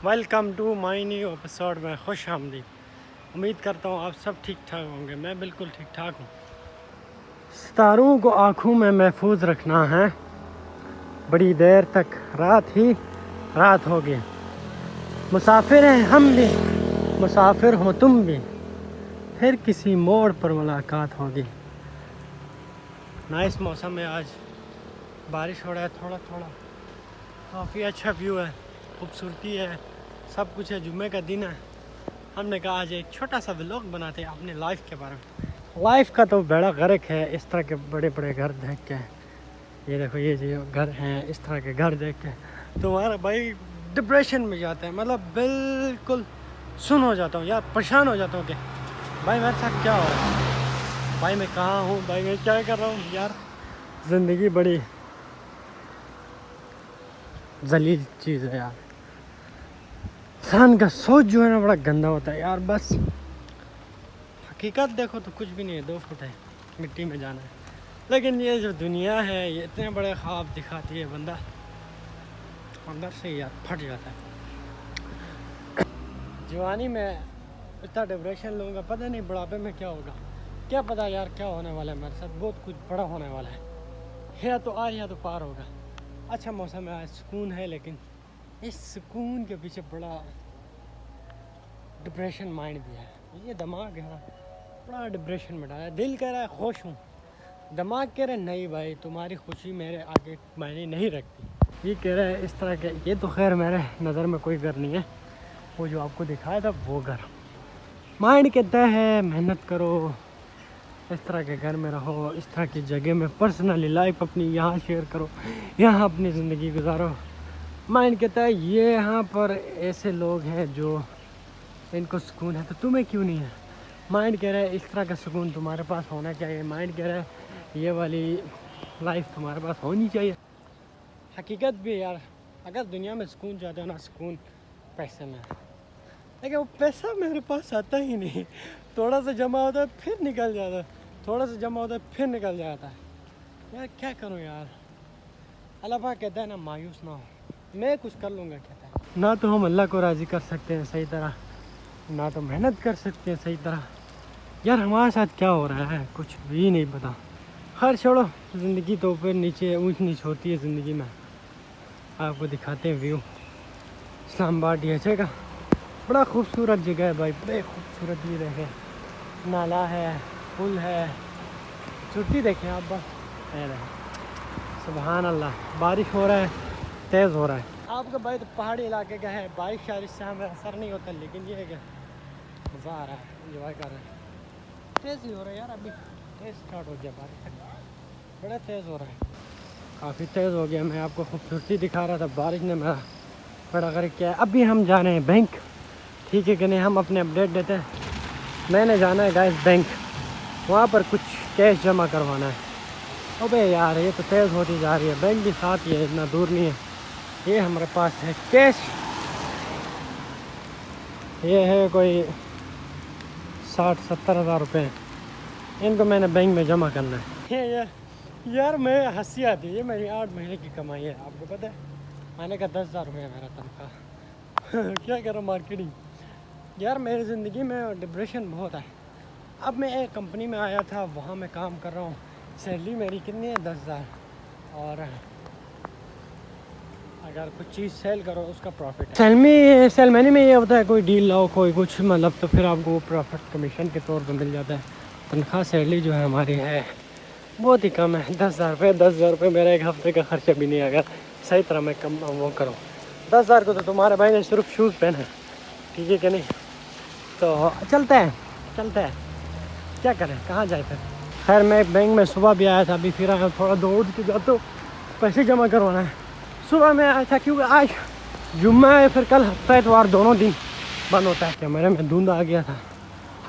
Welcome to my new episode میں خوش آمدید۔ امید کرتا ہوں آپ سب ٹھیک ٹھاک ہوں گے۔ میں بالکل ٹھیک ٹھاک ہوں۔ ستاروں کو آنکھوں میں محفوظ رکھنا ہے، بڑی دیر تک رات ہی رات ہوگی۔ مسافر ہیں ہم بھی، مسافر ہو تم بھی، پھر کسی موڑ پر ملاقات ہوگی۔ نائس موسم ہے، آج بارش ہو رہا ہے تھوڑا تھوڑا، کافی اچھا ویو ہے، خوبصورتی ہے، سب کچھ ہے۔ جمعے کا دن ہے، ہم نے کہا آج ایک چھوٹا سا ولاگ بناتے ہیں اپنے لائف کے بارے میں۔ لائف کا تو بیڑا غرق ہے اس طرح کے بڑے بڑے گھر دیکھ کے۔ یہ دیکھو، یہ جو گھر ہیں، اس طرح کے گھر دیکھ کے تمہارا بھائی ڈپریشن میں جاتا ہے، مطلب بالکل سن ہو جاتا ہوں یار، پریشان ہو جاتا ہوں کہ بھائی میرے ساتھ کیا ہو رہا ہے، بھائی میں کہاں ہوں، بھائی میں کیا کر رہا ہوں یار۔ زندگی بڑی ذلیل چیز ہے یار، انسان کا سوچ جو ہے نا بڑا گندا ہوتا ہے یار۔ بس حقیقت دیکھو تو کچھ بھی نہیں ہے، 2 فٹ ہے، مٹی میں جانا ہے۔ لیکن یہ جو دنیا ہے، یہ اتنے بڑے خواب دکھاتی ہے، بندہ اندر سے یار پھٹ جاتا ہے۔ جوانی میں اتنا ڈپریشن لوں گا، پتہ نہیں بڑھاپے میں کیا ہوگا، کیا پتہ یار کیا ہونے والا ہے میرے ساتھ۔ بہت کچھ بڑا ہونے والا ہے، یا تو آج یا تو پار ہوگا۔ اچھا موسم ہے آج، سکون ہے، لیکن اس سکون کے پیچھے بڑا ڈپریشن مائنڈ بھی ہے۔ یہ دماغ ہے نا، بڑا ڈپریشن میں ڈالا ہے۔ دل کہہ رہا ہے خوش ہوں، دماغ کہہ رہا ہے نہیں بھائی، تمہاری خوشی میرے آگے معنی نہیں رکھتی۔ یہ کہہ رہا ہے اس طرح کے، یہ تو خیر میرے نظر میں کوئی گھر نہیں ہے، وہ جو آپ کو دکھایا تھا وہ گھر۔ مائنڈ کہتا ہے محنت کرو، اس طرح کے گھر میں رہو، اس طرح کی جگہ میں پرسنلی لائف اپنی یہاں شیئر کرو، یہاں اپنی زندگی گزارو۔ مائنڈ کہتا ہے یہ یہاں پر ایسے لوگ ہیں جو ان کو سکون ہے، تو تمہیں کیوں نہیں ہے۔ مائنڈ کہہ رہا ہے اس طرح کا سکون تمہارے پاس ہونا چاہیے، مائنڈ کہہ رہا ہے یہ والی لائف تمہارے پاس ہونی چاہیے۔ حقیقت بھی یار، اگر دنیا میں سکون چاہتے ہو نا، سکون پیسے میں ہے، لیکن وہ پیسہ میرے پاس آتا ہی نہیں۔ تھوڑا سا جمع ہوتا ہے پھر نکل جاتا ہے، تھوڑا سا جمع ہوتا ہے پھر نکل جاتا ہے یار۔ کیا کروں یار، اللہ پاک کہتا ہے نا مایوس نہ ہو، میں کچھ کر لوں گا کہتا ہے۔ نہ تو ہم اللہ کو راضی کر سکتے ہیں صحیح طرح، نہ تو محنت کر سکتے ہیں صحیح طرح یار۔ ہمارے ساتھ کیا ہو رہا ہے کچھ بھی نہیں پتا۔ خیر چھوڑو، زندگی تو اوپر نیچے اونچ نیچ ہوتی ہے زندگی میں۔ آپ کو دکھاتے ہیں ویو اسلام آباد ڈھیچے کا، بڑا خوبصورت جگہ ہے بھائی، بڑے خوبصورت یہ دیکھیں، نالا ہے، پل ہے، چھٹی دیکھیں آپ بس، سبحان اللہ۔ بارش ہو رہا ہے، تیز ہو رہا ہے۔ آپ کا بھائی تو پہاڑی علاقے کا ہے، بارش شارش سے ہمیں اثر نہیں ہوتا، لیکن یہ ہے کہ مزہ آ رہا ہے، انجوائے کر رہے ہیں۔ تیز ہی ہو رہا ہے یار، ابھی تیز اسٹارٹ ہو گیا بارش، بڑا تیز ہو رہا ہے، کافی تیز ہو گیا۔ میں آپ کو خوبصورتی دکھا رہا تھا، بارش نے میرا بڑا غرق کیا ہے۔ ابھی ہم جا رہے ہیں بینک، ٹھیک ہے کہ نہیں، ہم اپنے اپڈیٹ دیتے ہیں۔ میں نے جانا ہے گائز بینک، وہاں پر کچھ کیش جمع کروانا ہے۔ ابے یار یہ تو تیز ہوتی جا رہی ہے، بینک بھی ساتھ ہی ہے، اتنا دور نہیں ہے۔ یہ ہمارے پاس ہے کیش، یہ ہے کوئی 60-70 ہزار روپے، ان کو میں نے بینک میں جمع کرنا ہے۔ یار میں ہنسی آتی ہے، یہ میری 8 مہینے کی کمائی ہے، آپ کو پتہ ہے۔ میں نے کہا 10,000 روپے ہے میرا تنخواہ، کیا کروں مارکیٹنگ یار۔ میری زندگی میں ڈپریشن بہت ہے۔ اب میں ایک کمپنی میں آیا تھا، وہاں میں کام کر رہا ہوں، سیلری میری کتنی ہے 10,000، اور اگر کچھ چیز سیل کرو اس کا پروفٹ ہے۔ سیل مینی میں یہ ہوتا ہے کوئی ڈیل لاؤ، کوئی کچھ مطلب، تو پھر آپ کو پروفٹ کمیشن کے طور پہ مل جاتا ہے۔ تنخواہ سیلری جو ہے ہماری ہے بہت ہی کم ہے، 10,000 روپے۔ 10,000 روپے میرا ایک ہفتے کا خرچہ بھی نہیں، اگر صحیح طرح میں کم وہ کروں۔ 10,000 کو تو تمہارے بھائی نے صرف شوز پہنا ہے، ٹھیک ہے کہ نہیں۔ تو چلتا ہے کیا کریں، کہاں جائے پھر۔ خیر میں ایک بینک میں صبح بھی آیا تھا، ابھی پھر آیا، تھوڑا دوڑ کے جاتا ہوں، پیسے جمع کروانا ہے۔ صبح میں آیا تھا کیونکہ آج جمعہ ہے، پھر کل ہفتہ اتوار دونوں دن بند ہوتا ہے۔ کیمرے میں دھند آ گیا تھا،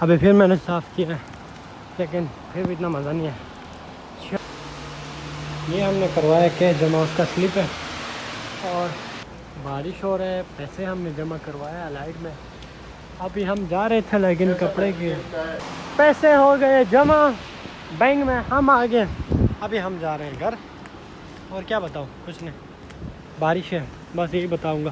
ابھی پھر میں نے صاف کیا ہے، لیکن پھر بھی اتنا مزہ نہیں ہے۔ یہ ہم نے کروایا کیش جمع، اس کا سلپ ہے، اور بارش ہو رہا ہے، پیسے ہم نے جمع کروایا لائٹ میں۔ ابھی ہم جا رہے تھے، لیکن کپڑے کے پیسے ہو گئے جمع بینک میں، ہم آگے ابھی ہم جا رہے ہیں گھر۔ اور کیا بتاؤں، کچھ نہیں، بارش ہے بس یہی بتاؤں گا۔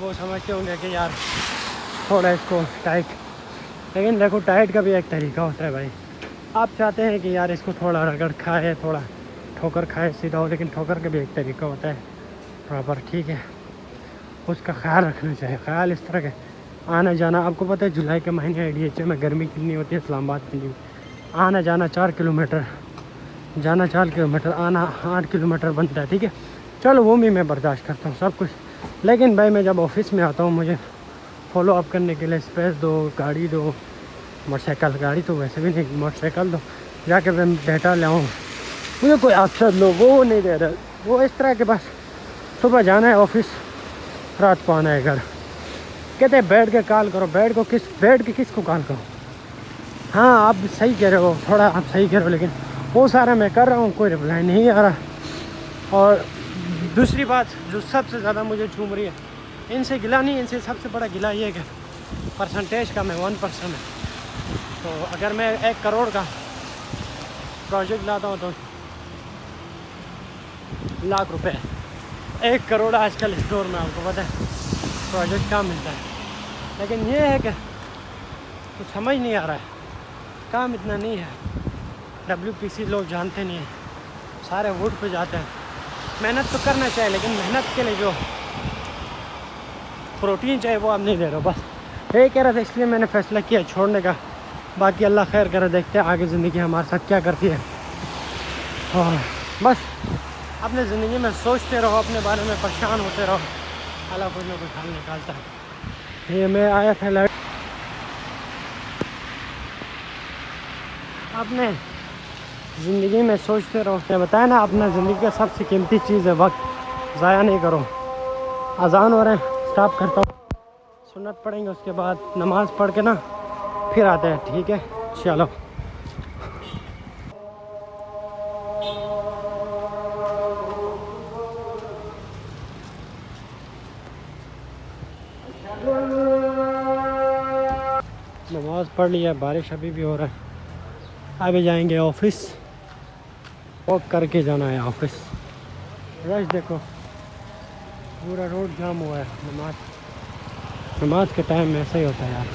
وہ سمجھتے ہوں گے کہ یار تھوڑا اس کو ٹائٹ، لیکن دیکھو ٹائٹ کا بھی ایک طریقہ ہوتا ہے بھائی. آپ چاہتے ہیں کہ یار اس کو تھوڑا رگڑ کھائے، تھوڑا ٹھوکر کھائے سیدھا ہو، لیکن ٹھوکر کا بھی ایک طریقہ ہوتا ہے پراپر، ٹھیک ہے. اس کا خیال رکھنا چاہیے. خیال اس طرح کے آنا جانا، آپ کو پتہ ہے جولائی کے مہینے ADHA میں گرمی کتنی ہوتی ہے اسلام آباد کے لیے. آنا جانا 4 کلومیٹر، جانا 4 کلومیٹر، آنا 8 کلومیٹر بنتا ہے، ٹھیک ہے. چلو وہ بھی میں برداشت کرتا ہوں سب کچھ، لیکن بھائی میں جب آفس میں آتا ہوں مجھے فالو اپ کرنے کے لیے اسپیس دو، گاڑی دو، موٹر سائیکل، گاڑی تو ویسے بھی نہیں، موٹر سائیکل دو جا کے میں ڈیٹا لاؤں. مجھے کوئی آپشن دو، وہ نہیں دے رہا. وہ اس طرح کے بس صبح جانا ہے آفس، رات کو آنا ہے گھر. کہتے ہیں بیٹھ کے کال کرو، بیٹھ کے کس کو کال کرو. ہاں آپ صحیح کہہ رہے ہو، تھوڑا آپ صحیح کہہ رہے ہو، لیکن وہ سارا میں کر رہا ہوں، کوئی رپلائی نہیں آ رہا. اور دوسری بات جو سب سے زیادہ مجھے چوم رہی ہے، ان سے گلا نہیں، ان سے سب سے بڑا گلا یہ ہے کہ پرسنٹیج کا میں 1% ہے. تو اگر میں 1 کروڑ کا پروجیکٹ لاتا ہوں تو لاکھ روپے، 1 کروڑ آج کل اسٹور میں آپ کو پتہ ہے پروجیکٹ کام ملتا ہے. لیکن یہ ہے کہ کچھ سمجھ نہیں آ رہا ہے، کام اتنا نہیں ہے. WPC لوگ جانتے نہیں ہیں، سارے ووٹ پہ جاتے ہیں. محنت تو کرنا چاہیے، لیکن محنت کے لیے جو پروٹین چاہیے وہ آپ نہیں دے رہے ہو. بس یہ کہہ رہا تھا، اس لیے میں نے فیصلہ کیا چھوڑنے کا. باقی اللہ خیر کرے، دیکھتے ہیں آگے زندگی ہمارے ساتھ کیا کرتی ہے. اور بس اپنے زندگی میں سوچتے رہو، اپنے بارے میں پریشان ہوتے رہو، اللہ کچھ نہ کچھ حل نکالتا ہے. یہ میں آیا تھا لائٹ، اپنے زندگی میں سوچتے رہو. میں بتایا نا، اپنا زندگی کا سب سے قیمتی چیز ہے وقت، ضائع نہیں کرو. اذان ہو رہے ہیں، اسٹاپ کرتا ہوں، سنت پڑھیں گے، اس کے بعد نماز پڑھ کے نا پھر آتے ہیں، ٹھیک ہے. چلو. نماز پڑھ لیا، بارش ابھی بھی ہو رہا ہے. ابھی جائیں گے آفس، واک کر کے جانا ہے آفس. رش دیکھو، پورا روڈ جام ہوا ہے. نماز کے ٹائم میں ایسا ہی ہوتا ہے یار.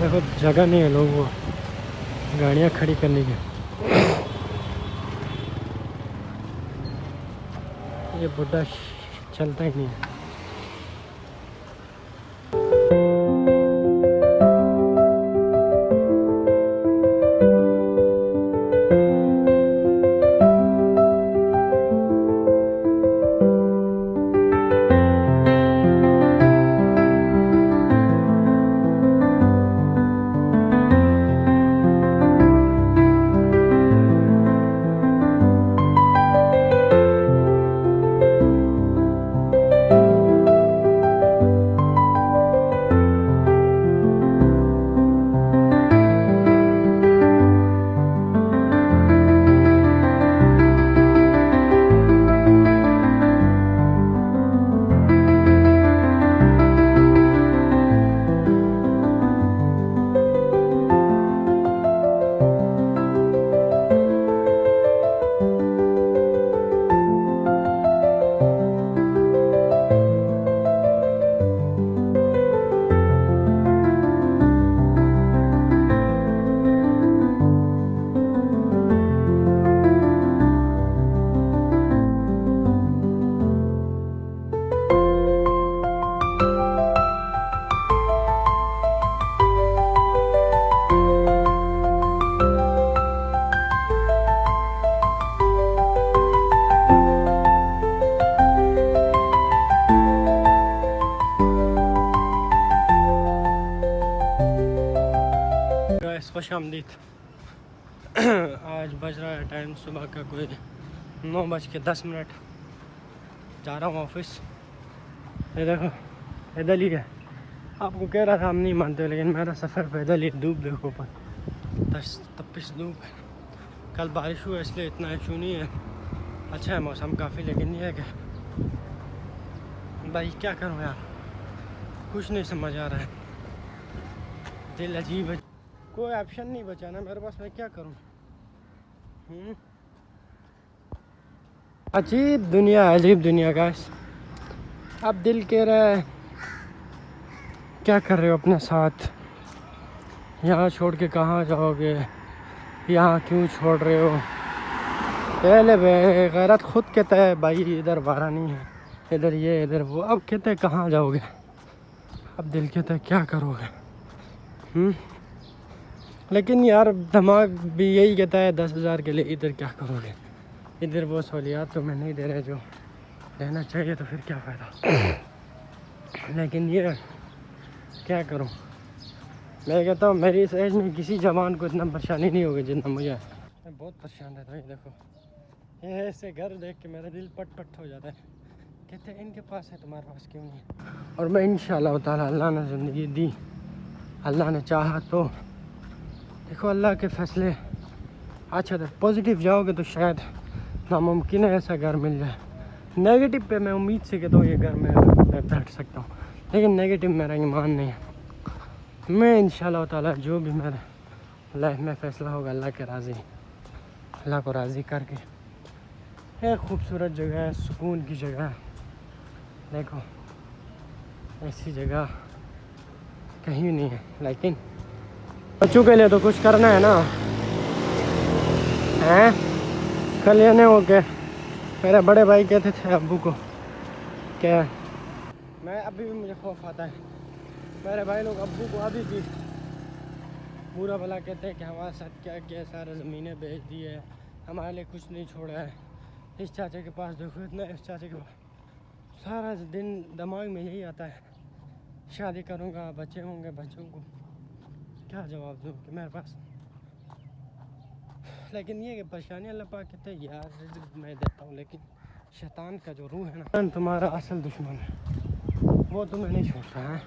دیکھو جگہ نہیں ہے لوگوں کو گاڑیاں کھڑی کرنے کی. یہ بڈھا چلتا ہی نہیں ہے. خوش آمدید. آج بج رہا ہے ٹائم صبح کا کوئی 9:10. جا رہا ہوں آفس. یہ دیکھو پیدل ہی ہے. آپ کو کہہ رہا تھا ہم نہیں مانتے، لیکن میرا سفر پیدل ہی. دھوپ دیکھو اوپر، تپش دھوپ ہے. کل بارش ہوا اس لیے اتنا ایشو نہیں ہے، اچھا ہے موسم کافی. لیکن یہ ہے کہ بھائی کیا کروں یار، کچھ نہیں سمجھ آ رہا ہے. دل عجیب ہے، کوئی آپشن نہیں بچا نا میرے پاس. میں کیا کروں؟ عجیب دنیا، عجیب دنیا گائس. اب دل کہہ رہا ہے کیا کر رہے ہو اپنے ساتھ، یہاں چھوڑ کے کہاں جاؤ گے، یہاں کیوں چھوڑ رہے ہو. پہلے غیرت خود کہتا ہے بھائی ادھر بارہ نہیں ہے، ادھر یہ ادھر وہ، اب کہتے ہیں کہاں جاؤ گے. اب دل کہتا ہے کیا کرو گے. لیکن یار دماغ بھی یہی کہتا ہے 10,000 کے لیے ادھر کیا کرو گے، ادھر وہ سہولیات تمہیں نہیں دے رہے جو رہنا چاہیے، تو پھر کیا فائدہ. لیکن یہ کیا کروں، میں کہتا ہوں میری اس ایج میں کسی جوان کو اتنا پریشانی نہیں ہوگی جتنا مجھے ہے. میں بہت پریشان رہتا ہوں. یہ دیکھو یہ ایسے گھر دیکھ کے میرا دل پٹ پٹ ہو جاتا ہے. کہتے ہیں ان کے پاس ہے تمہارے پاس کیوں نہیں ہے. اور میں انشاءاللہ تعالیٰ اللہ نے زندگی دی، اللہ نے چاہا تو دیکھو اللہ کے فیصلے اچھا تھا. پازیٹیو جاؤ گے تو شاید ناممکن ہے ایسا گھر مل جائے. نیگیٹو پہ میں امید سے کہتا ہوں یہ گھر میں بیٹھ سکتا ہوں، لیکن نیگیٹو میرا ایمان نہیں ہے. میں انشاءاللہ تعالیٰ جو بھی میرے لائف میں فیصلہ ہوگا اللہ کو راضی کر کے. ایک خوبصورت جگہ ہے، سکون کی جگہ ہے. دیکھو ایسی جگہ کہیں نہیں ہے. لیکن بچوں کے لیے تو کچھ کرنا ہے نا. کل یہ نہیں ہو کے میرے بڑے بھائی کہتے تھے ابو کو کہ میں ابھی بھی مجھے خوف آتا ہے. میرے بھائی لوگ ابو کو ابھی بھی برا بھلا کہتے ہیں کہ ہمارے ساتھ کیا کیا، سارے زمینیں بیچ دی ہے، ہمارے لیے کچھ نہیں چھوڑا ہے. اس چاچے کے پاس دیکھو اتنا، اس چاچے کے پاس سارا دن دماغ میں یہی آتا ہے شادی کروں گا، بچے ہوں گے، بچوں کو کیا جواب دوں کہ میرے پاس. لیکن یہ کہ پریشانی اللہ پاک کہتے ہیں یار رزق میں دیتا ہوں، لیکن شیطان کا جو روح ہے نا تمہارا اصل دشمن ہے. وہ تمہیں نہیں چھوڑتا ہے،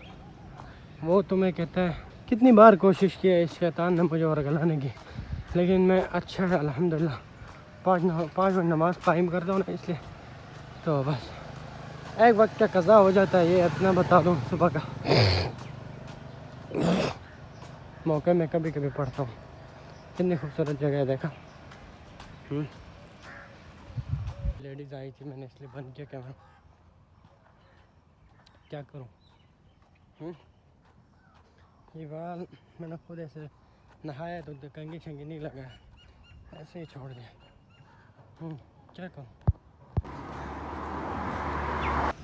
وہ تمہیں کہتا ہے. کتنی بار کوشش کی ہے اس شیطان نے مجھے اور گلانے کی، لیکن میں اچھا ہے الحمدللہ 5 وقت نماز قائم کرتا ہوں نا، اس لیے تو بس ایک وقت کا قضا ہو جاتا ہے. یہ اتنا بتا دوں صبح کا موقع میں کبھی کبھی پڑھتا ہوں. کتنی خوبصورت جگہ ہے دیکھا. لیڈیز آئی تھی، میں نے اس لیے بند کیا کیمرہ. کیا کروں. یہ بال میں نے خود ایسے نہایا تو کنگھی شنگھی نہیں لگا، ایسے ہی چھوڑ دیا. کیا کروں.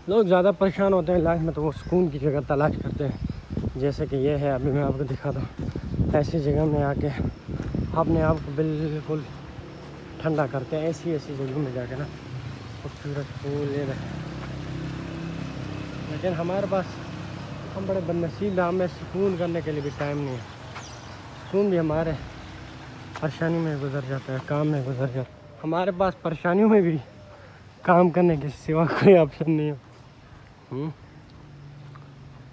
لوگ زیادہ پریشان ہوتے ہیں لائف میں تو وہ سکون کی جگہ تلاش کرتے ہیں، جیسے کہ یہ ہے. ابھی میں آپ کو دکھاتا ہوں. ایسی جگہ میں آ کے اپنے آپ کو بالکل ٹھنڈا کرتے ہیں. ایسی جگہوں میں جا کے نا خوبصورت پھول یہ رہے. لیکن ہمارے پاس ہم بڑے بدنصیب ہیں، ہمیں سکون کرنے کے لیے بھی ٹائم نہیں ہے. سکون بھی ہمارے پریشانی میں گزر جاتا ہے، کام میں گزر جاتا ہے. ہمارے پاس پریشانیوں میں بھی کام کرنے کے سوا کوئی آپشن نہیں ہے.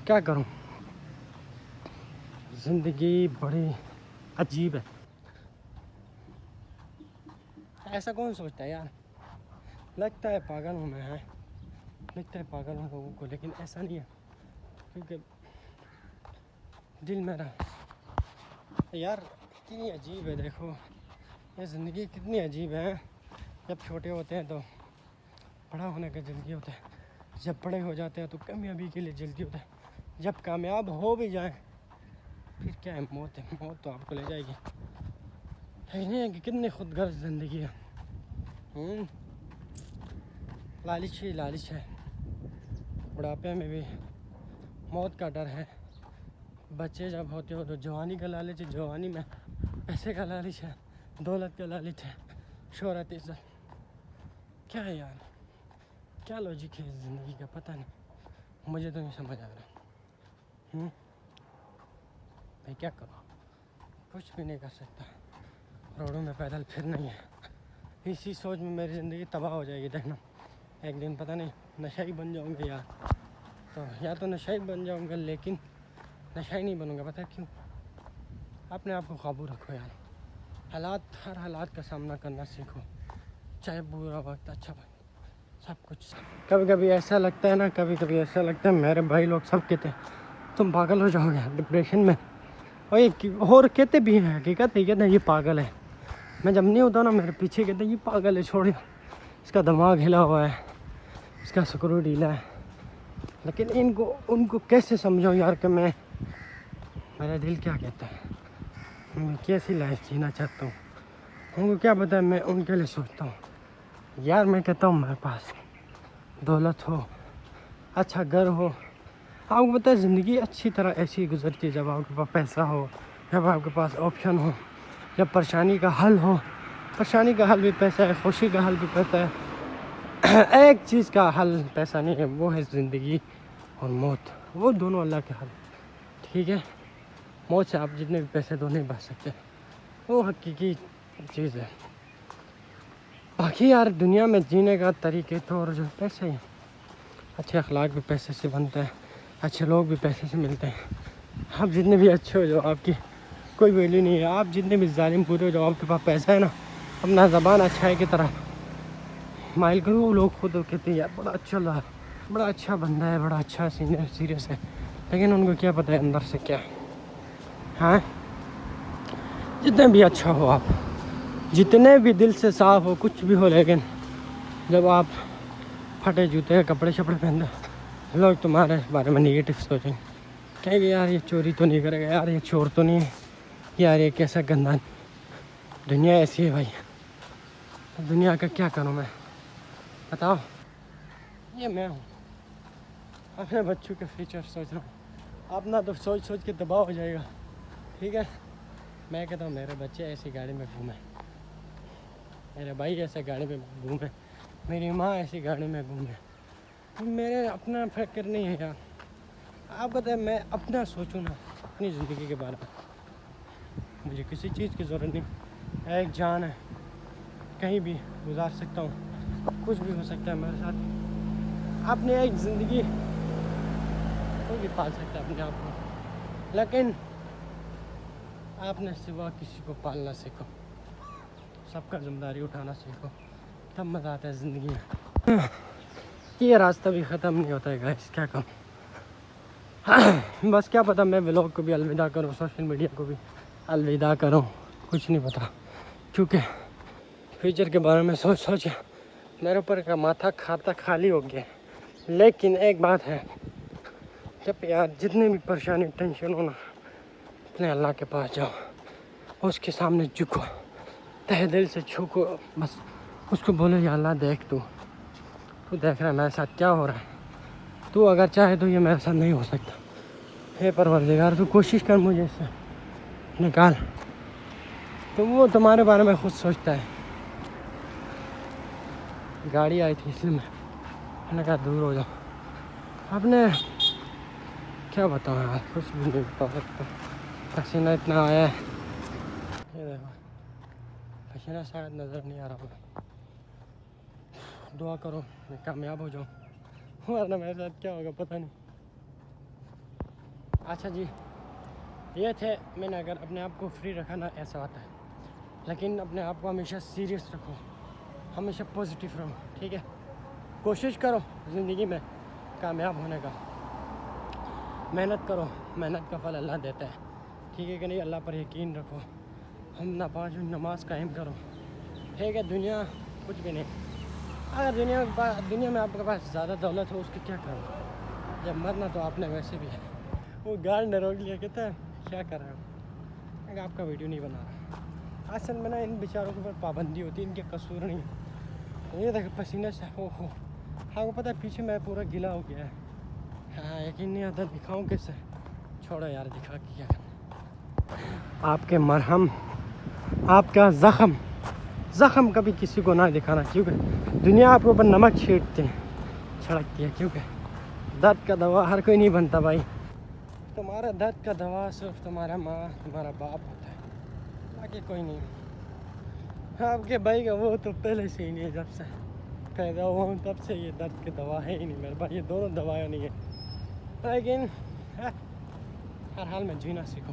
کیا کروں. زندگی بڑی عجیب ہے. ایسا کون سوچتا ہے یار. لگتا ہے پاگل ہوں میں، لگتا ہے پاگل ہوں لوگوں کو، لیکن ایسا نہیں ہے. کیونکہ دل میرا یار کتنی عجیب ہے. دیکھو یہ زندگی کتنی عجیب ہے. جب چھوٹے ہوتے ہیں تو بڑا ہونے کا جلدی ہوتا ہے، جب بڑے ہو جاتے ہیں تو کامیابی کے لیے جلدی ہوتا ہے، جب کامیاب ہو بھی جائیں پھر کیا ہے، موت ہے. موت تو آپ کو لے جائے گی. نہیں ہے کہ کتنی خود غرض زندگی ہے. لالچ ہی لالچ ہے. بڑھاپے میں بھی موت کا ڈر ہے. بچے جب ہوتے ہو تو جوانی کا لالچ ہے، جوانی میں پیسے کا لالچ ہے، دولت کا لالچ ہے، شہرت عزت. کیا ہے یار، کیا لاجک ہے زندگی کا پتہ نہیں، مجھے تو نہیں سمجھ آ رہا. میں کیا کروں، کچھ بھی نہیں کر سکتا. روڈوں میں پیدل پھر نہیں ہے. اسی سوچ میں میری زندگی تباہ ہو جائے گی. دیکھنا ایک دن پتہ نہیں نشہ ہی بن جاؤں گا، یا تو نشہ ہی بن جاؤں گا. لیکن نشہ ہی نہیں بنوں گا. پتہ کیوں؟ اپنے آپ کو قابو رکھو یار. ہر حالات کا سامنا کرنا سیکھو، چاہے برا وقت اچھا وقت سب کچھ. کبھی کبھی ایسا لگتا ہے نا، کبھی کبھی ایسا لگتا ہے میرے بھائی لوگ سب کہتے ہیں تم پاگل ہو جاؤ گے ڈپریشن میں. اور کہتے بھی ہیں حقیقت ہے، کہتے ہیں یہ پاگل ہے. میں جب نہیں ہوتا نا میرے پیچھے کہتے ہیں یہ پاگل ہے، چھوڑ اس کا دماغ ہلا ہوا ہے، اس کا سکرو ڈھیلا ہے. لیکن ان کو کیسے سمجھاؤں یار کہ میرا دل کیا کہتا ہے، میں کیسی لائف جینا چاہتا ہوں. ان کو کیا پتہ ہے میں ان کے لیے سوچتا ہوں. یار میں کہتا ہوں میرے پاس دولت ہو، اچھا گھر ہو. آپ کو پتہ ہے زندگی اچھی طرح ایسی گزرتی ہے جب آپ کے پاس پیسہ ہو، جب آپ کے پاس آپشن ہو، جب پریشانی کا حل ہو. پریشانی کا حل بھی پیسہ ہے، خوشی کا حل بھی پیسہ ہے. ایک چیز کا حل پیسہ نہیں ہے، وہ ہے زندگی اور موت. وہ دونوں اللہ کے حل. ٹھیک ہے، موت سے آپ جتنے بھی پیسے دو نہیں بچ سکتے، وہ حقیقی چیز ہے. باقی یار دنیا میں جینے کا طریقے طور جو پیسے ہی، اچھے اخلاق بھی پیسے سے بنتے ہیں، اچھے لوگ بھی پیسے سے ملتے ہیں. آپ جتنے بھی اچھے ہو جاؤ آپ کی کوئی ویلیو نہیں ہے. آپ جتنے بھی ظالم پورے ہو جاؤ آپ کے پاس پیسہ ہے نا، اپنا زبان اچھائی کی طرح مائل کرو. وہ لوگ خود کہتے ہیں یار بڑا اچھا بندہ ہے، بڑا اچھا سیریس ہے، لیکن ان کو کیا پتہ ہے اندر سے کیا ہے. ہاں جتنے بھی اچھا ہو، آپ جتنے بھی دل سے صاف ہو، کچھ بھی ہو، لیکن جب آپ پھٹے جوتے کپڑے شپڑے پہنتے لوگ تمہارے بارے میں نگیٹو سوچیں. کہیں گے یار یہ چوری تو نہیں کرے گا، یار یہ چور تو نہیں ہے، یار یہ کیسا گندا. دنیا ایسی ہے بھائی. دنیا کا کیا کروں میں بتاؤ. یہ میں ہوں، اپنے بچوں کے فیوچر سوچ رہا ہوں. اپنا تو سوچ کے تباہ ہو جائے گا. ٹھیک ہے، میں کہتا ہوں میرے بچے ایسی گاڑی میں گھومیں، میرے بھائی ایسے گاڑی میں گھومیں، میری ماں ایسی گاڑی میں گھومے. میرے اپنا فکر نہیں ہے یار. آپ کہتے ہیں میں اپنا سوچوں نا، اپنی زندگی کے بارے میں. مجھے کسی چیز کی ضرورت نہیں. ایک جان ہے، کہیں بھی گزار سکتا ہوں، کچھ بھی ہو سکتا ہے میرے ساتھ. اپنی ایک زندگی کوئی بھی پال سکتا ہے اپنے آپ کو، لیکن آپ نے سوا کسی کو پالنا سیکھو، سب کا ذمہ داری اٹھانا سیکھو، تب مزہ آتا ہے زندگی میں. یہ راستہ بھی ختم نہیں ہوتا ہے گائس، کیا کہوں. بس کیا پتہ میں ولاگ کو بھی الوداع کروں، سوشل میڈیا کو بھی الوداع کروں، کچھ نہیں پتہ. کیونکہ فیوچر کے بارے میں سوچ میرے اوپر کا ماتھا کھاتا خالی ہو گیا. لیکن ایک بات ہے، جب یار جتنے بھی پریشانی ٹینشن ہو نا، اپنے اللہ کے پاس جاؤ، اس کے سامنے جھکو، تہ دل سے جھکو. بس اس کو بولو یا اللہ دیکھ تو دیکھ رہا ہے میرے ساتھ کیا ہو رہا ہے. تو اگر چاہے تو یہ میرے ساتھ نہیں ہو سکتا. ہے پروردگار تو کوشش کر مجھے اس سے نکال. تو وہ تمہارے بارے میں خود سوچتا ہے. گاڑی آئی تھی اس لیے میں نے کہا دور ہو جاؤ. آپ نے کیا بتاؤں یار، کچھ بھی نہیں بتا سکتا. پسینہ اتنا آیا ہے، یہ دیکھو پسینہ شاید نظر نہیں آ رہا ہوگا. دعا کرو میں کامیاب ہو جاؤں، ورنہ میرے ساتھ کیا ہوگا پتہ نہیں. اچھا جی، یہ تھے. میں نے اگر اپنے آپ کو فری رکھا نا ایسا ہوتا ہے، لیکن اپنے آپ کو ہمیشہ سیریس رکھو، ہمیشہ پازیٹیو رہو. ٹھیک ہے، کوشش کرو زندگی میں کامیاب ہونے کا. محنت کرو، محنت کا پھل اللہ دیتا ہے. ٹھیک ہے کہ نہیں، اللہ پر یقین رکھو. ہم پانچ نماز قائم کرو. ٹھیک ہے، دنیا کچھ بھی نہیں. اگر دنیا میں آپ کے پاس زیادہ دولت ہو، اس کی کیا کرو، جب مرنا تو آپ نے ویسے بھی ہے. وہ گاڑی نے روک لیا، کہتا ہے کیا کر رہے ہو. اگر آپ کا ویڈیو نہیں بنا رہا، اصل میں نا ان بیچاروں کے اوپر پابندی ہوتی ہے، ان کے قصور نہیں. یہ دیکھو پسینے سے ہو آپ کو پتہ ہے پیچھے میں پورا گلا ہو گیا ہے. ہاں یقین نہیں آتا، دکھاؤں کیسے. چھوڑو یار، دکھا کے کیا کرنا. آپ کے مرہم، آپ کا زخم کبھی کسی کو نہ دکھانا، کیونکہ دنیا آپ کے اوپر نمک چھڑکتی ہے. کیونکہ درد کا دوا ہر کوئی نہیں بنتا بھائی. تمہارا درد کا دوا صرف تمہارا ماں، تمہارا باپ ہوتا ہے، باقی کوئی نہیں. آپ کے بھائی کا وہ تو پہلے سے ہی نہیں ہے، جب سے پیدا ہوا ہوں تب سے یہ درد کی دوا ہے ہی نہیں میرے پاس. یہ دونوں دوائیں نہیں ہیں، لیکن ہر حال میں جینا سیکھو.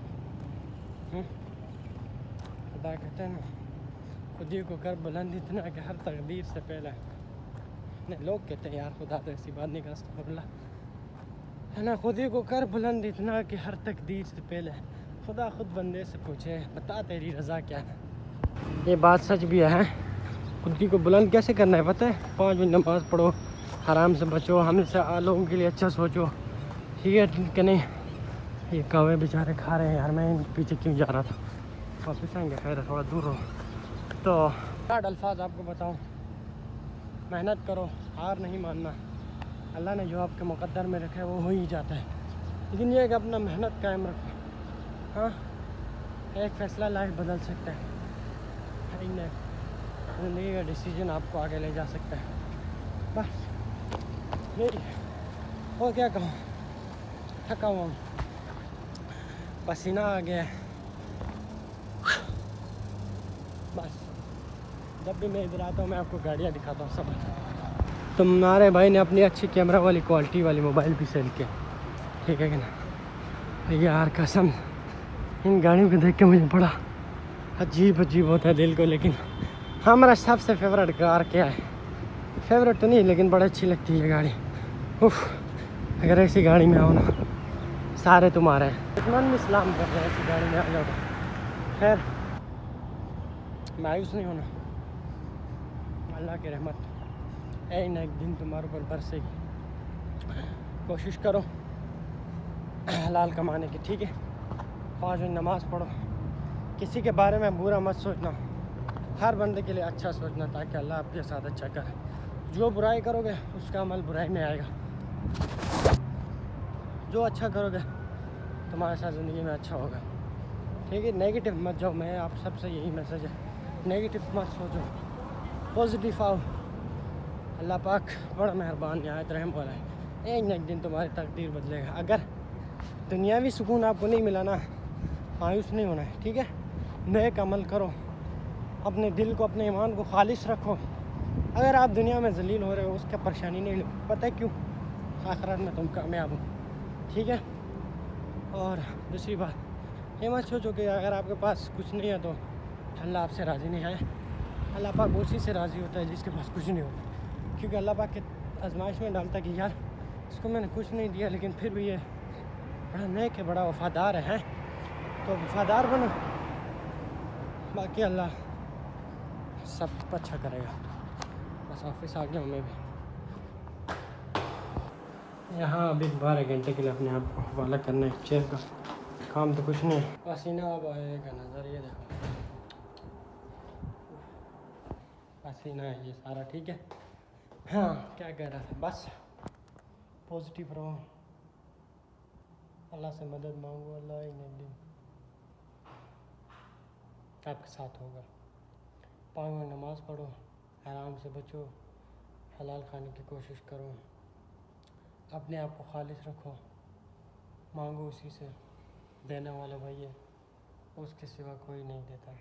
خدا کہتے ہیں نا، خودی کو کر بلند اتنا کہ ہر تقدیر سے پہلے. لوگ کہتے ہیں یار خدا تو ایسی بات نہیں کر سکتا. اللہ ہے نا، خودی کو کر بلند اتنا کہ ہر تقدیر سے پہلے. خدا خود بندے سے پوچھے بتا تیری رضا کیا ہے. یہ بات سچ بھی ہے. خودی کو بلند کیسے کرنا ہے پتہ ہے؟ 5 بجے نماز پڑھو، حرام سے بچو، ہم سے لوگوں کے لیے اچھا سوچو، ٹھیک ہے کہ نہیں؟ یہ کوے بیچارے کھا رہے ہیں یار، میں ان کے پیچھے کیوں جا رہا تھا؟ واپس آئیں گے، خیر تھوڑا دور ہو تو آٹھ الفاظ آپ کو بتاؤں، محنت کرو، ہار نہیں ماننا، اللہ نے جو آپ کے مقدر میں رکھا ہے وہ ہو ہی جاتا ہے، لیکن یہ کہ اپنا محنت قائم رکھو. ہاں، ایک فیصلہ لائف بدل سکتا ہے، زندگی کا ڈیسیجن آپ کو آگے لے جا سکتا ہے. بس یہی اور کیا کہوں، تھکا ہوا ہوں، پسینہ آ گیا ہے. بس جب بھی میں ادھر آتا ہوں میں آپ کو گاڑیاں دکھاتا ہوں سب. تمہارے بھائی نے اپنی اچھی کیمرہ والی کوالٹی والی موبائل بھی سیل کیا، ٹھیک ہے کہ نا؟ یار قسم ان گاڑیوں کو دیکھ کے مجھے بڑا عجیب ہوتا ہے دل کو. لیکن ہمارا سب سے فیوریٹ کار کیا ہے؟ فیوریٹ تو نہیں لیکن بڑی اچھی لگتی ہے گاڑی. اگر ایسی گاڑی میں آؤ نا، سارے تمہارے ہیں، دشمن بھی سلام کر رہے ہیں ایسی گاڑی میں آ جاؤ. خیر مایوس نہیں ہونا، اللہ کی رحمت نہ ایک دن تمہارے اوپر برسے گی. کوشش کرو حلال کمانے کی، ٹھیک ہے؟ 5 وقت نماز پڑھو، کسی کے بارے میں برا مت سوچنا، ہر بندے کے لیے اچھا سوچنا تاکہ اللہ آپ کے ساتھ اچھا کرے. جو برائی کرو گے اس کا عمل برائی میں آئے گا، جو اچھا کرو گے تمہارے ساتھ زندگی میں اچھا ہوگا، ٹھیک ہے؟ نیگیٹو مت جاؤ، میں آپ سب سے یہی میسیج ہے، نیگیٹو مت سوچو، پازیٹیو آؤ. اللہ پاک بڑا مہربان نہایت رحم والا ہے، ایک نہ ایک دن تمہاری تقدیر بدلے گا. اگر دنیاوی سکون آپ کو نہیں ملا نا، مایوس نہیں ہونا ہے، ٹھیک ہے؟ نیک عمل کرو، اپنے دل کو اپنے ایمان کو خالص رکھو. اگر آپ دنیا میں ذلیل ہو رہے ہو اس کا پریشانی نہیں لو، پتہ ہے کیوں؟ آخرت میں تم کامیاب ہو، ٹھیک ہے؟ اور دوسری بات یہ مت سوچو کہ اگر آپ کے پاس کچھ نہیں ہے تو اللہ آپ سے راضی نہیں ہے. اللہ پاک اسی سے راضی ہوتا ہے جس کے پاس کچھ نہیں ہوتا، کیونکہ اللہ پاک کے آزمائش میں ڈالتا کہ یار اس کو میں نے کچھ نہیں دیا لیکن پھر بھی یہ بڑا نیک ہے، بڑا وفادار ہے، تو وفادار بنو، باقی اللہ سب اچھا کرے گا. بس آفس آ گیا ہوں میں بھی، یہاں ابھی 12 گھنٹے کے لیے اپنے آپ کو حوالہ کرنا ہے چیئر کا، کام تو کچھ نہیں ہے. پسینہ اب آئے گا، نظر یہ دیکھو پسینہ ہے یہ سارا، ٹھیک ہے؟ ہاں کیا کہہ رہا تھا، بس پازیٹیو رہو، اللہ سے مدد مانگو، اللہ ایک دن آپ کے ساتھ ہوگا. 5 وقت نماز پڑھو، حرام سے بچو، حلال کھانے کی کوشش کرو، اپنے آپ کو خالص رکھو، مانگو اسی سے، دینے والا وہی ہے، اس کے سوا کوئی نہیں دیتا.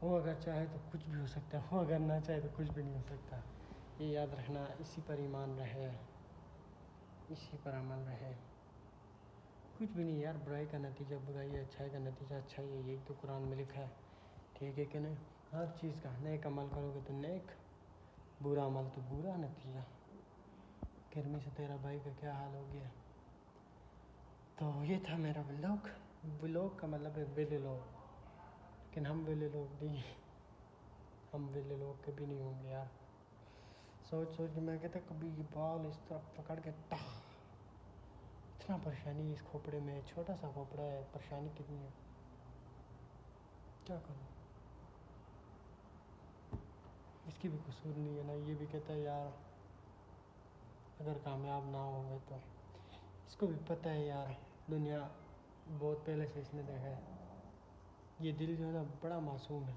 وہ اگر چاہے تو کچھ بھی ہو سکتا ہے، وہ اگر نہ چاہے تو کچھ بھی نہیں ہو سکتا. یہ یاد رکھنا، اسی پر ایمان رہے، اسی پر عمل رہے. کچھ بھی نہیں یار، برائی کا نتیجہ برائی ہے، اچھائی کا نتیجہ اچھائی ہے، یہی تو قرآن میں لکھا ہے، ٹھیک ہے کہ نہیں؟ ہر چیز کا نیک عمل کرو گے تو نیک، برا عمل تو برا نتیجہ. گرمی سے تیرا بھائی کا کیا حال ہو گیا. تو یہ تھا میرا بلاگ کا مطلب ہے ویلے لوگ، لیکن ہم ویلے لوگ نہیں، ہم ویلے لوگ کبھی نہیں ہوں گے یار. سوچ کے میں کہتا کبھی یہ بال اس طرح پکڑ کے اتنا پریشانی اس کھوپڑے میں، چھوٹا سا کھوپڑا ہے، پریشانی کتنی ہے، کیا کروں؟ اس کی بھی قصور نہیں ہے نا، یہ بھی کہتا ہے یار اگر کامیاب نہ ہوں گے تو، اس کو بھی پتہ ہے یار دنیا بہت پہلے سے اس نے دیکھا ہے. یہ دل جو ہے نا بڑا معصوم ہے،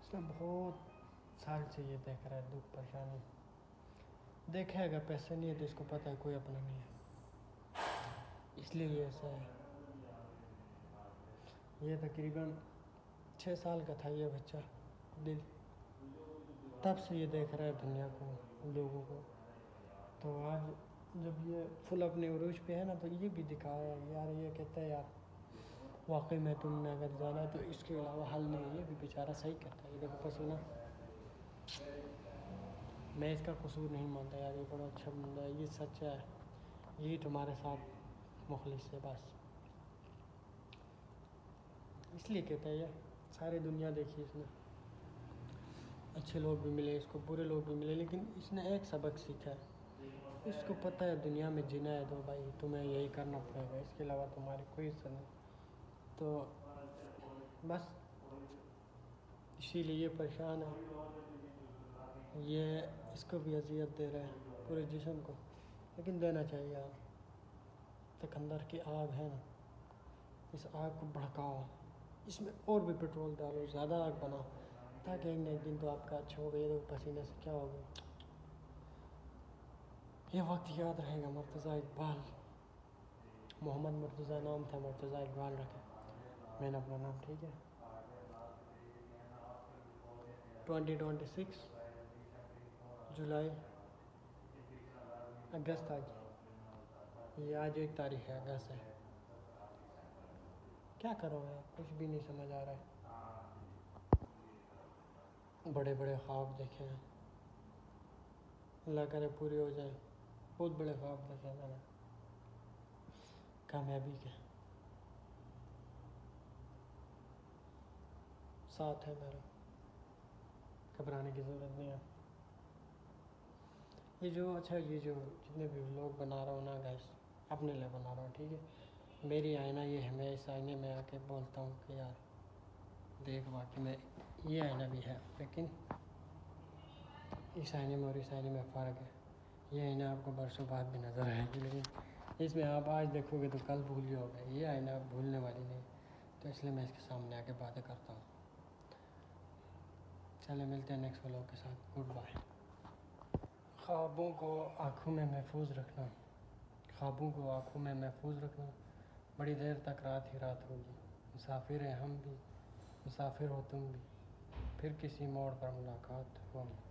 اس نے بہت سال سے یہ دیکھ رہا ہے دکھ پریشانی، دیکھے اگر پیسے نہیں ہے تو اس کو پتہ ہے کوئی اپنا نہیں ہے، اس لیے یہ ایسا ہے. یہ تقریباً 6 سال کا تھا یہ بچہ، دل تب سے یہ دیکھ رہا ہے دنیا کو، لوگوں کو. تو آج جب یہ فل اپنے عروج پہ ہے نا تو یہ بھی دکھایا ہے یار، یہ کہتا ہے یار واقعی میں تم نے اگر جانا ہے تو اس کے علاوہ حل نہیں ہے. یہ بھی بیچارہ صحیح کہتا ہے، یہ دیکھو پسینہ، میں اس کا قصور نہیں مانتا یار، یہ بڑا اچھا بندہ ہے، یہ سچا ہے، یہی تمہارے ساتھ مخلص ہے بس. اس لیے کہتا ہے یہ ساری دنیا دیکھی اس نے، اچھے لوگ بھی ملے اس کو، برے لوگ بھی ملے، لیکن اس نے ایک سبق سیکھا ہے. اس کو پتہ ہے دنیا میں جینا ہے تو بھائی تمہیں یہی کرنا پڑے گا، اس کے علاوہ تمہاری کوئی حصہ نہیں. تو بس اسی لیے یہ پریشان ہے. یہ اس کو بھی اذیت دے رہا ہے پورے جسم کو، لیکن دینا چاہیے. آپ تک اندر کی آگ ہے نا، اس آگ کو بھڑکاؤ، اس میں اور بھی پیٹرول ڈالو، زیادہ آگ بناؤ، تاکہ ایک نہ ایک دن تو آپ کا اچھا ہوگا. یہ تو پسینے سے کیا ہوگا. یہ وقت یاد رہے گا. مرتضیٰ اقبال، محمد مرتضیٰ نام تھا، مرتضیٰ اقبال رکھا میں نے اپنا نام. ٹھیک ہے. 2026 جولائی اگست یہ آج ایک تاریخ ہے، اگست ہے. کیا کرو گے آپ، کچھ بھی نہیں سمجھ آ رہا ہے. بڑے بڑے خواب دیکھے ہیں، اللہ کرے پوری ہو جائے. بہت بڑے خواب دیکھے ہیں میں نے کامیابی کے. ساتھ ہے میرا، گھبرانے کی ضرورت نہیں ہے. یہ جو جتنے بھی لوگ بنا رہا ہوں نا گیس، اپنے لیے بنا رہا ہوں. ٹھیک ہے. میری آئینہ یہ ہے، میں اس آئینے میں آ کے بولتا ہوں کہ یار دیکھ واقعی میں یہ آئینہ بھی ہے، لیکن اس آئینے میں اور اس آئینے میں فرق ہے. یہ آئینہ آپ کو برسوں بعد بھی نظر آئے گی، لیکن اس میں آپ آج دیکھو گے تو کل بھول جاؤ گے. یہ آئینہ آپ بھولنے والی نہیں، تو اس لیے میں اس کے سامنے آ کے باتیں کرتا ہوں. چلے ملتے ہیں نیکسٹ ولاگ کے ساتھ. Goodbye. خوابوں کو آنکھوں میں محفوظ رکھنا، خوابوں کو آنکھوں میں محفوظ رکھنا. بڑی دیر تک رات ہی رات ہوگی. مسافر ہیں ہم بھی، مسافر ہو تم بھی، پھر کسی موڑ پر ملاقات ہوگی.